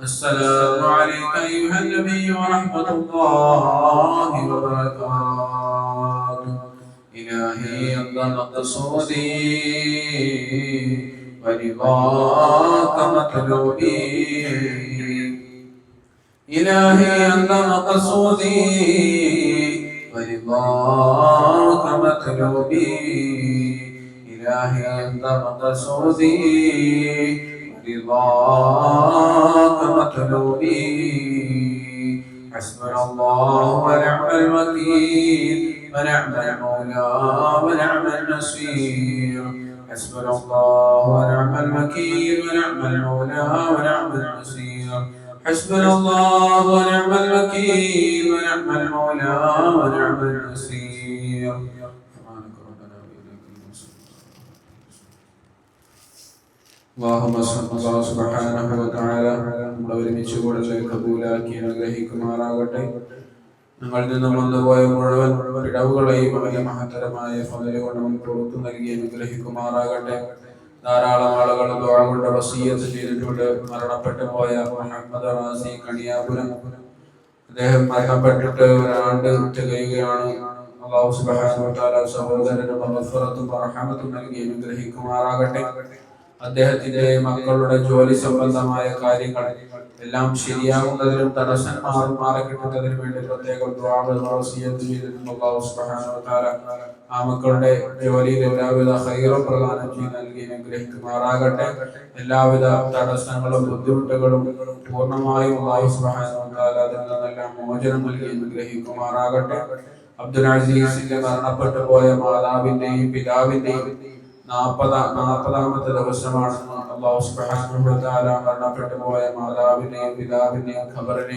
السلام عليك أيها النبي ورحمة الله وبركاته. إلهي أنت مقصودي ورضاك مطلوبي. إلهي أنت مقصودي ورضاك مطلوبي. إلهي أنت مقصودي ورضاك مطلوبي. حسبنا الله ونعم الوكيل ونعم المولى ونعم النصير. حسبنا الله ونعم الوكيل ونعم المولى ونعم النصير. حسبنا الله ونعم الوكيل ونعم المولى ونعم النصير. اللهم صل الله سبحانه وتعالى നമ്മളെ ഒരുമിച്ച് കൂടുതൽ കബൂലാക്കി അനുഗ്രഹിക്കുമാറാകട്ടെ. ഞങ്ങളിൽ നിന്നും വന്നുപോയ മുഴുവൻ പിഴവുകളെയും അവന്റെ മഹത്തരമായ ഫضല് കൊണ്ട് പുറത്തു നൽകി അനുഗ്രഹിക്കുമാറാകട്ടെ. ധാരാളം ആളുകൾ ദുആ കൊണ്ട് വസിയ്യത്ത് ചെയ്തിട്ടുണ്ട്. മരണപ്പെട്ടു പോയ മുഹമ്മദ് റാസി കണിയാപുരം, അദ്ദേഹം മരണപ്പെട്ടിട്ട് ഒരാണ്ട് തികയുകയാണ്. അല്ലാഹു സുബ്ഹാനഹു വ തആല സഹോദരന് മഗ്ഫിറത്തും റഹ്മത്തും നൽകി അനുഗ്രഹിക്കുമാറാകട്ടെ. അദ്ദേഹത്തിന്റെ മക്കളുടെ ജോലി സംബന്ധമായ കാര്യങ്ങൾ എല്ലാം ശരിയാകുന്നതിനും തടസ്സന്മാർ മാറി കിട്ടുന്നതിനും വേണ്ടി പ്രത്യേകം വസിയ്യത്ത് ചെയ്തിട്ടുണ്ട്. അല്ലാഹു സുബ്ഹാനഹു വ തആല ആ മക്കളുടെ ജോലിയിൽ എല്ലാവിധ ഖൈറും പ്രദാനം ചെയ്ത് നൽകി അനുഗ്രഹിക്കുമാറാകട്ടെ. എല്ലാവിധ തടസ്സങ്ങളും ബുദ്ധിമുട്ടുകളും പൂർണ്ണമായും അല്ലാഹു സുബ്ഹാനഹു വ തആല അതിൽ നിന്നെല്ലാം മോചനം നൽകി അനുഗ്രഹിക്കുമാറാകട്ടെ. അബ്ദുൽ അസീസിന്റെ മരണപ്പെട്ടു പോയ മാതാവിന്റെയും പിതാവിന്റെയും 40ാമത്തെ ദിവസമാണെന്ന് അല്ലാഹു സുബ്ഹാനഹു വ തആല മരണപ്പെട്ടു പോയ മാതാവിനെയും പിതാവിനെയും ഖബറിനെ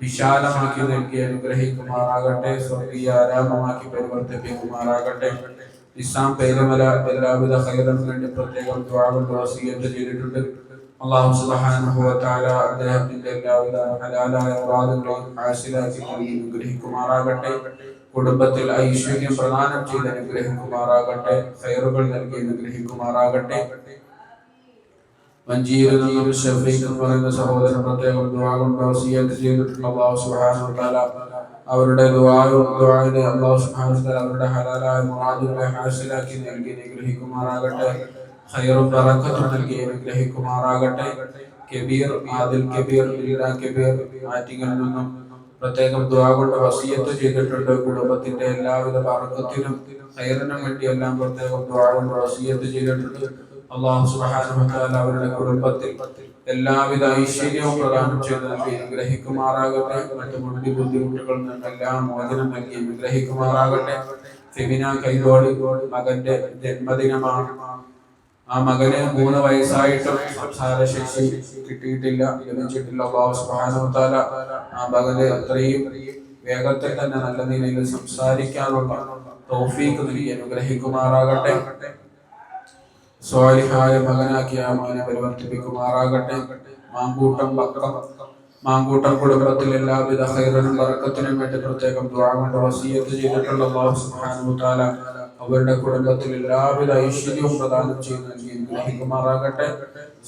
വിശാലമാക്കി നൽകി അനുഗ്രഹിക്കുമാറാകട്ടെ. സ്വർഗീയ ആരാമമാക്കി പരിവർത്തിപ്പിക്കുമാറാകട്ടെ. ഇസ്ലാം പേരുമല എല്ലാവിധ ഖൈറിനും വേണ്ടി പ്രത്യേകം ദുആ കൊണ്ട് വസിയ്യത്ത് ചെയ്തിട്ടുണ്ട്. അല്ലാഹു സുബ്ഹാനഹു വ തആല അദ്ദേഹത്തിന്റെ എല്ലാവിധ ഹലാലായ മുറാദുകളെയും ഹാസിലാക്കി നൽകി അനുഗ്രഹിക്കുമാറാകട്ടെ. കുടുംബത്തിൽ ഐശ്വര്യം പ്രദാനം ചെയ്ത് അനുഗ്രഹിക്കുമാറാകട്ടെ. ഖൈറുകൾ നൽകി അനുഗ്രഹിക്കുമാറാകട്ടെ. മഞ്ചീരനും ഷഫീഖും പറയുന്ന സഹോദരൻ പ്രത്യേകം ദുആ കൊണ്ട് വസിയ്യത്ത് ചെയ്തിട്ടുള്ള അല്ലാഹു സുബ്ഹാനഹു വ തആല അവരുടെ ദുആഇനെ അല്ലാഹു സുബ്ഹാനഹു വ തആല അവരുടെ ഹലാലായ മുറാദുകളെ ഹാസിലാക്കി നൽകി അനുഗ്രഹിക്കുമാറാകട്ടെ. ഖൈറും ബറക്കത്തും നൽകി അനുഗ്രഹിക്കുമാറാകട്ടെ. കബീർ ആദിൽ കബീർ കബീർ ആറ്റിങ്ങിൽ നിന്നും പ്രത്യേകം ദുആ കൊണ്ട് വസിയ്യത്ത് ചെയ്തിട്ടുണ്ട്. കുടുംബത്തിന്റെ എല്ലാവിധ ബറക്കത്തിനും ഖൈറിനും വേണ്ടി എല്ലാം പ്രത്യേകം ദുആ കൊണ്ട് വസിയ്യത്ത് ചെയ്തിട്ടുണ്ട്. അല്ലാഹു സുബ്ഹാനഹു വ തആല അവരുടെ കുടുംബത്തിൽ എല്ലാവിധ ഐശ്വര്യവും പ്രദാനം ചെയ്ത് നൽകി അനുഗ്രഹിക്കുമാറാകട്ടെ. മറ്റു ബുദ്ധിമുട്ടുകളിൽ നിന്നെല്ലാം മോചനം നൽകി അനുഗ്രഹിക്കുമാറാകട്ടെ. ഫെമിന കൈതോടി മകന്റെ ജന്മദിനമാണ്. ആ മകന് 3 വയസ്സായിട്ടും സംസാരശേഷി കിട്ടിയിട്ടില്ല, ലഭിച്ചിട്ടില്ല. അല്ലാഹു സുബ്ഹാനഹു വ തആല ആ മകന് അത്രയും വേഗത്തിൽ തന്നെ നല്ല നിലയിൽ സംസാരിക്കാനുള്ള തൗഫീഖ് നൽകി അനുഗ്രഹിക്കുമാറാകട്ടെ. സ്വാലിഹായ മകനാക്കി ആ മകനെ പരിവർത്തിപ്പിക്കുമാറാകട്ടെ. മാങ്കൂട്ടം കുടുംബത്തിൽ എല്ലാവിധ ഖൈറിനും ബറക്കത്തിനും വേണ്ടി പ്രത്യേകം ദുആ കൊണ്ട് വസിയ്യത്ത് ചെയ്തിട്ടുള്ള അല്ലാഹു സുബ്ഹാനഹു വ തആല അവരുടെ കുടുംബത്തിൽ എല്ലാവിധ ഐശ്വര്യവും പ്രദാനം ചെയ്ത് നൽകി അനുഗ്രഹിക്കുമാറാകട്ടെ.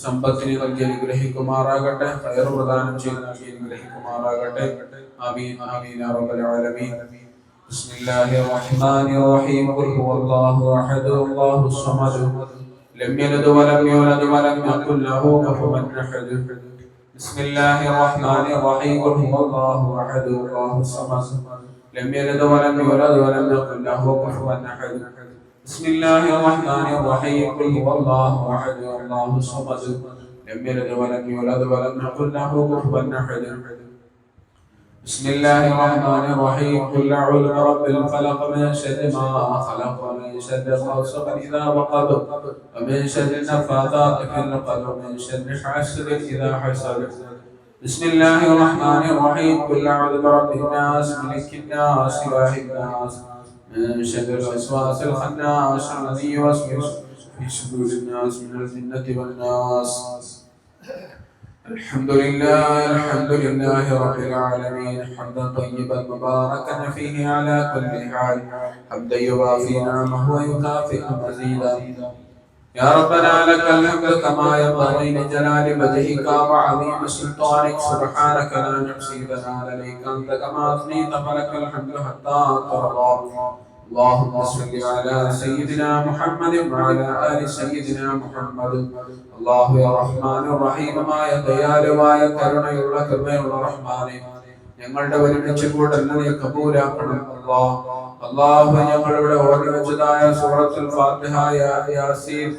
സമ്പത്തിനെ നൽകി അനുഗ്രഹിക്കുമാറാകട്ടെ. ഖൈർ പ്രദാനം ചെയ്ത് നൽകി അനുഗ്രഹിക്കുമാറാകട്ടെ. ആമീൻ ആമീൻ യാ റബ്ബൽ ആലമീൻ. ബിസ്മില്ലാഹിർ റഹ്മാനിർ റഹീം. ഖുൽ ഹുവല്ലാഹു അഹദ് അല്ലാഹുസ് സമദ് ലം യലിദ് വലം യൂലദ് വലം യകുൽ ലഹു കുഫുവൻ അഹദ്. ബിസ്മില്ലാഹിർ റഹ്മാനിർ റഹീം. ഖുൽ ഹുവല്ലാഹു അഹദ് അല്ലാഹുസ് സമദ് لم يلد ولم يولد ولم يكن له كفوا احد. بسم الله الرحمن الرحيم. قل هو الله احد الله الصمد لم يلد ولم يولد ولم يكن له كفوا احد. بسم الله الرحمن الرحيم. قل اعوذ برب الفلق من شر ما خلق ومن شر غاسق اذا وقب ومن شر النفاثات في العقد ومن شر حاسد اذا حسد. بسم الله الرحمن الرحيم. قل اعوذ برب الناس ملك الناس اله الناس من شر الوسواس الخناس الذي يوسوس في صدور الناس من الجنة والناس. الحمد لله رب العالمين. حمدا طيبا مباركا فيه على كل حال. حمدا يوافي نعمه ويكافئ مزيدا. يا ربنا لك الحمد كما ينبغي لجلال وجهك وعظيم سلطانك سبحانك لا نحصي ثناء عليك أنت كما أثنيت فلك الحمد حتى ترضى اللهم صل على سيدنا محمد وعلى آل سيدنا محمد الله يا رحمن الرحيم ما ദയാലുവായ കരുണയുള്ള കൃപയുള്ള റഹ്മാനേ ഞങ്ങളുടെ ഒരുമിച്ച് കൂടൽ നീ കബൂലാക്കണം അല്ലാഹ് അല്ലാഹു ഞങ്ങളുടെ ഓടി വെച്ചതായ സൂറത്തുൽ ഫാത്തിഹ യാസീൻ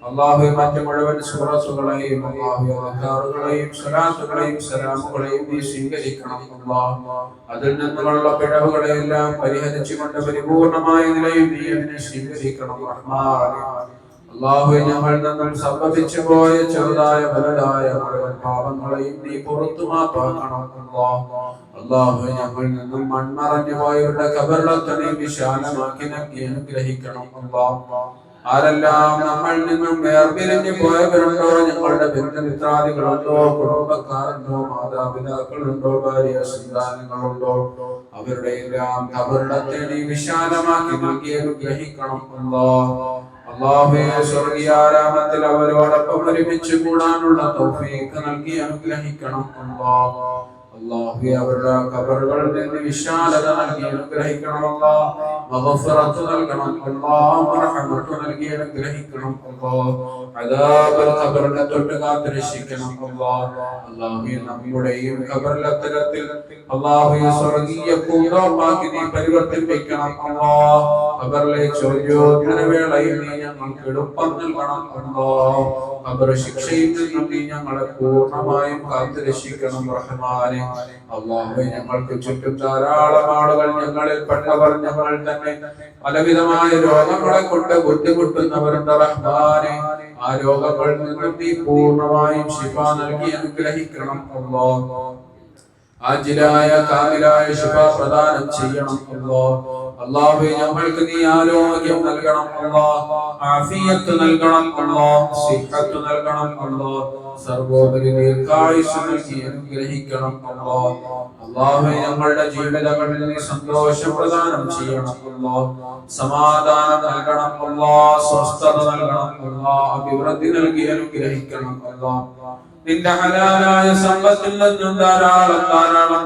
അല്ലാഹു മറ്റ് മുഴുവൻ സൂറത്തുകളെയും അല്ലാഹു അദ്കാറുകളെയും സ്വലാത്തുകളെയും സലാമുകളെയും നീ സ്വീകരിക്കണം അല്ലാഹ് അതിൽ നിന്നുള്ള പിഴവുകളെല്ലാം പരിഹരിച്ചുകൊണ്ട് പരിപൂർണമായ നിലയിൽ നീ അതിനെ സ്വീകരിക്കണം റഹ്മാനേ അല്ലാഹു ഞങ്ങൾ നമ്മൾ സംഭവിച്ചു പോയ ചെറുതായ വലുതായ മുഴുവൻ പാപങ്ങളെയും നീ പുറത്തു മാപ്പാക്കണം അല്ലാഹു ഞങ്ങളിൽ നിന്നും മൺമറഞ്ഞു പോയവരുടെ ഖബറിലൊക്കെ നീ വിശാലമാക്കി നൽകി അനുഗ്രഹിക്കണം അല്ലാഹ് ആരെല്ലാം നമ്മളിൽ നിന്നും വേർപിരിഞ്ഞു പോയവരുണ്ടോ ഞങ്ങളുടെ ബന്ധുമിത്രാദികളുണ്ടോ കുടുംബക്കാരുണ്ടോ മാതാപിതാക്കളുണ്ടോ ഭാര്യ സന്താനങ്ങളുണ്ടോ അവരുടെ എല്ലാം ഖബറിലത്തെ നീ വിശാലമാക്കി നൽകി അനുഗ്രഹിക്കണം അല്ലാഹ് അല്ലാഹുവേ സ്വർഗ്ഗീയാരാമത്തിൽ അവരോടൊപ്പം ഒരുമിച്ച് കൂടാനുള്ള തൗഫീഖ് നൽകി അനുഗ്രഹിക്കണം അല്ലാഹ് അല്ലാഹുവേ അവരുടെ ഖബറുകളിൽ നിന്ന് വിശാലത നൽകി അനുഗ്രഹിക്കണം അല്ലാഹ് മഗ്ഫിറത്ത് നൽകണം അല്ലാഹ് റഹ്മത്ത് നൽകി അനുഗ്രഹിക്കണം അല്ലാഹ് അദാബൽ ഖബറിനെ തൊട്ട് കാത്തുരക്ഷിക്കണം അല്ലാഹ് അല്ലാഹുവേ നമ്മുടെയും ഖബറിലെ തലത്തിൽ അല്ലാഹുവേ സ്വർഗ്ഗീയ പൂന്തോപ്പാക്കി നീ പരിവർത്തിപ്പിക്കണം അല്ലാഹ് ഖബറിലെ ചോദ്യോത്തരവേളയിൽ നീ ഞങ്ങൾക്ക് എളുപ്പം നൽകണം അല്ലാഹ് ഖബർ ശിക്ഷയിൽ നിന്നും നീ ഞങ്ങളെ പൂർണ്ണമായും കാത്തുരക്ഷിക്കണം റഹ്മാനേ അല്ലാഹുവേ ഞങ്ങൾക്ക് ചുറ്റും ധാരാളം ആളുകൾ ഞങ്ങളിൽ പെട്ടവർ ഞങ്ങൾ തന്നെ പലവിധമായ രോഗങ്ങളെ കൊണ്ട് ബുദ്ധിമുട്ടുന്നവരുണ്ട് റഹ്മാനേ ആ രോഗങ്ങളിൽ നിന്നും നീ പൂർണ്ണമായും ശിഫ നൽകി അനുഗ്രഹിക്കണം അല്ലാഹ് ആജിലായ കാമിലായ ശിഫ പ്രദാനം ചെയ്യണം അല്ലാഹ് അല്ലാഹുവേ ഞങ്ങൾക്ക് നീ ആരോഗ്യം നൽകണം അല്ലാഹ് ആഫിയത്ത് നൽകണം അല്ലാഹ് സിഹത്ത് നൽകണം അല്ലാഹ് സർവോപരി ദീർഘായുസ്സ് നൽകി അനുഗ്രഹിക്കണം അല്ലാഹ് അല്ലാഹുവേ ഞങ്ങളുടെ ജീവിതങ്ങളിൽ നീ സന്തോഷം പ്രദാനം ചെയ്യണം അല്ലാഹ് സമാധാനം നൽകണം അല്ലാഹ് സ്വസ്ഥത നൽകണം അല്ലാഹ് അഭിവൃദ്ധി നൽകി അനുഗ്രഹിക്കണം അല്ലാഹ് നിന്റെ ഹലാലായ സമ്പത്തിൽ നിന്നും ധാരാളം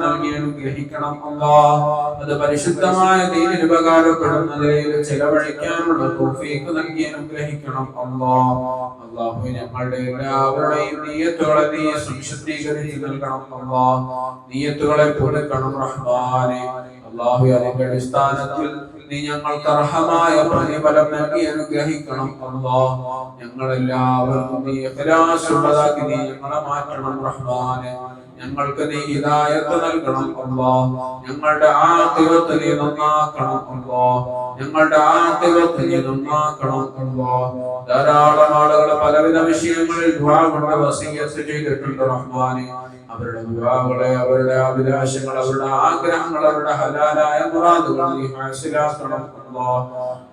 നൽകി അനുഗ്രഹിക്കണം അല്ലാഹ് അത് പരിശുദ്ധമായ ദീനിന് ഉപകാരപ്പെടുന്നതിൽ ചെലവഴിക്കാനുള്ള തൗഫീഖ് നൽകി അനുഗ്രഹിക്കണം അല്ലാഹ് അല്ലാഹുവേ ഞങ്ങളുടെ എല്ലാവരുടെയും നിയ്യത്തുകളെ നീ സംശുദ്ധീകരിച്ച് നൽകണം അല്ലാഹ് നിയ്യത്തുകളെ പുതുക്കണം റഹ്മാനേ അല്ലാഹുവേ അതിന്റെ അടിസ്ഥാനത്തിൽ നീ ഞങ്ങൾക്ക് അർഹമായ പ്രതിഫലം നൽകി അനുഗ്രഹിക്കണം അല്ലാഹ് ഞങ്ങളെല്ലാവർക്കും നീ ഇഖ്ലാസ് ഉള്ളതാക്കി നീ ഞങ്ങളെ മാറ്റണം റഹ്മാനേ ഞങ്ങൾക്ക് നീ ഹിദായത്ത് നൽകണം അല്ലാഹ് ഞങ്ങളുടെ ആഖിറത്ത് നീ നന്നാക്കണം അല്ലാഹ് ഞങ്ങളുടെ ആഖിറത്ത് നീ നന്നാക്കണം അല്ലാഹ് ധാരാളം ആളുകൾ പലവിധ വിഷയങ്ങളിൽ ദുആ കൊണ്ട് വസിയ്യത്ത് ചെയ്തിട്ടുണ്ട് റഹ്മാനേ അവരുടെ ദുആകളെ അവരുടെ അഭിലാഷങ്ങൾ അവരുടെ ആഗ്രഹങ്ങൾ അവരുടെ ഹലാലായ മുറാദുകൾ നീ ഹാസിലാക്കണം അല്ലാഹ്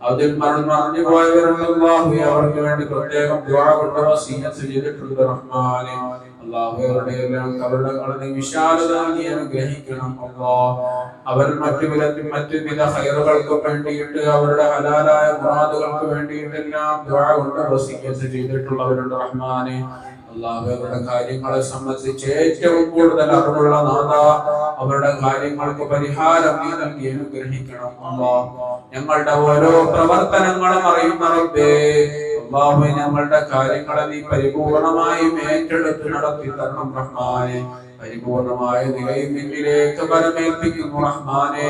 അതിൽ മറന്നു പോയവരുണ്ട് അല്ലാഹുവേ അവർക്ക് വേണ്ടി പ്രത്യേകം ദുആ കൊണ്ട് വസിയ്യത്ത് ചെയ്തിട്ടുണ്ട് റഹ്മാനേ അല്ലാഹുവേ അവരുടെ എല്ലാം കബറുകളെ വിശാലത നൽകി അനുഗ്രഹിക്കണം അല്ലാഹ് അവർ മറ്റുവിധ ഖൈറുകൾക്ക് വേണ്ടിയിട്ട് അവരുടെ ഹലാലായ മുറാദുകൾക്ക് വേണ്ടിയിട്ടെല്ലാം ദുആ കൊണ്ട് വസിയ്യത്ത് ചെയ്തിട്ടുള്ളവരുണ്ട് റഹ്മാനേ അല്ലാഹുവേ അവരുടെ കാര്യങ്ങളെ സംബന്ധിച്ച് ഏറ്റവും കൂടുതൽ അറിവുള്ള നാഥ അവരുടെ കാര്യങ്ങൾക്ക് പരിഹാരം നീ നൽകി അനുഗ്രഹിക്കണം അല്ലാഹ് ഞങ്ങളുടെ ഓരോ പ്രവർത്തനങ്ങളും അറിയുന്ന റബ്ബേ അല്ലാഹുവേ ഞങ്ങളുടെ കാര്യങ്ങളെ നീ പരിപൂർണമായും ഏറ്റെടുത്ത് നടത്തി തരണം റഹ്മാനേ പരിപൂർണമായ നിലയിൽ നിന്നിലേക്ക് പരമേൽപ്പിക്കുന്നു റഹ്മാനേ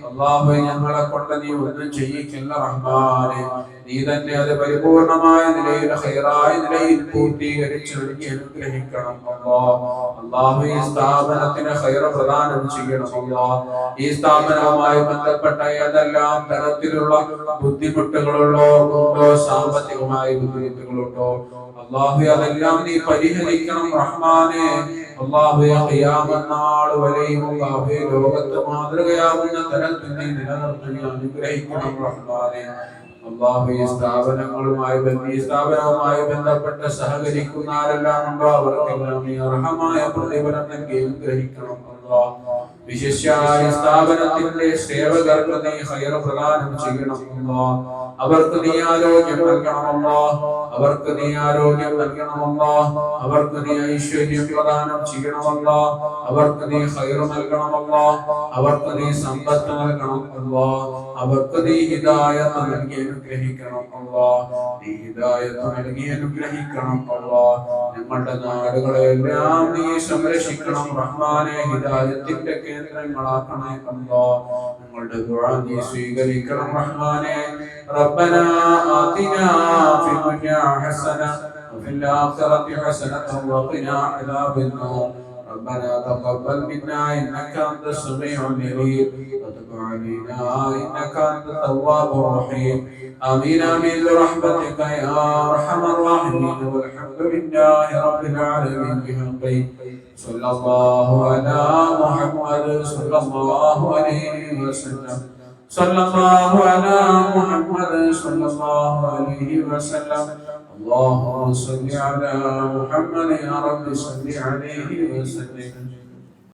അല്ലാഹുവേ ഞങ്ങളെ കൊണ്ട് നീ ഒന്നും ചെയ്യിക്കില്ല റഹ്മാനേ നീ തന്നെ അത് പരിപൂർണമായ നിലയിൽ ഖൈറായ നിലയിൽ പൂർത്തീകരിച്ച് നൽകി അനുഗ്രഹിക്കണം അല്ലാഹുവേ ഈ സ്ഥാപനത്തിന് ഖൈർ പ്രദാനം ചെയ്യണം അല്ലാഹ് ഈ സ്ഥാപനവുമായി ബന്ധപ്പെട്ട ഏതെല്ലാം തരത്തിലുള്ള ബുദ്ധിമുട്ടുകളുണ്ടോ സാമ്പത്തികമായ ബുദ്ധിമുട്ടുകളുണ്ടോ അല്ലാഹുവേ അതെല്ലാം നീ പരിഹരിക്കണം റഹ്മാനേ അല്ലാഹുവേ ഖിയാമത്ത് നാൾ വരെയും അല്ലാഹുവേ ലോകത്ത് മാതൃകയാവുന്ന തരത്തിൽ നീ നിലനിർത്തി അനുഗ്രഹിക്കണം റഹ്മാനേ അല്ലാഹുവേ സ്ഥാപനവുമായി ബന്ധപ്പെട്ട് സഹകരിക്കുന്ന ആരെല്ലാം ഉണ്ടോ അവർക്കെല്ലാം നീ അർഹമായ പ്രതിഫലം നൽകി അനുഗ്രഹിക്കണം അല്ലാഹ് വിശേഷായ സ്ഥാപനത്തിന്റെ സേവകർക്ക് നീ ഖൈർ പ്രദാനം ചെയ്യണം അല്ലാഹ് അവർക്ക് നീ ആരോഗ്യം നൽകണമല്ലോ, അവർക്ക് നീ ആരോഗ്യം നൽകണമല്ലോ, അവർക്ക് നീ ഐശ്വര്യം പ്രദാനം ചെയ്യണമല്ലോ, അവർക്ക് നീ ഖൈർ നൽകണമല്ലോ, അവർക്ക് നീ സമ്പത്ത് നൽകണമല്ലോ, അവർക്ക് നീ ഹിദായത്ത് നൽകി അനുഗ്രഹിക്കണമല്ലോ, നീ ഹിദായത്ത് നൽകി അനുഗ്രഹിക്കണമല്ലോ. ഞങ്ങളുടെ നാടുകളെല്ലാം നീ സംരക്ഷിക്കണം റഹ്മാനെ, ഹിദായത്തിന്റെ കേന്ദ്രങ്ങളാക്കണേ അല്ലാ. ഞങ്ങളുടെ ദുആ നീ സ്വീകരിക്കണം റഹ്മാനെ. റബ്ബനാ ആതിനാ ഫിദ്ദുനിയാ ഹസന വഫിൽ ആഖിറതി ഹസനത വഖിനാ അദാബന്നാർ. ربنا تقبل منا إنك أنت السميع العليم وتب علينا إنك أنت التواب الرحيم. آمين آمين برحمتك يا أرحم الراحمين. والحمد لله رب العالمين. بحقه صلى الله على محمد صلى الله عليه وسلم. صلى الله على محمد صلى الله عليه وسلم. اللهم صل على محمد يا رب صل عليه وسلم.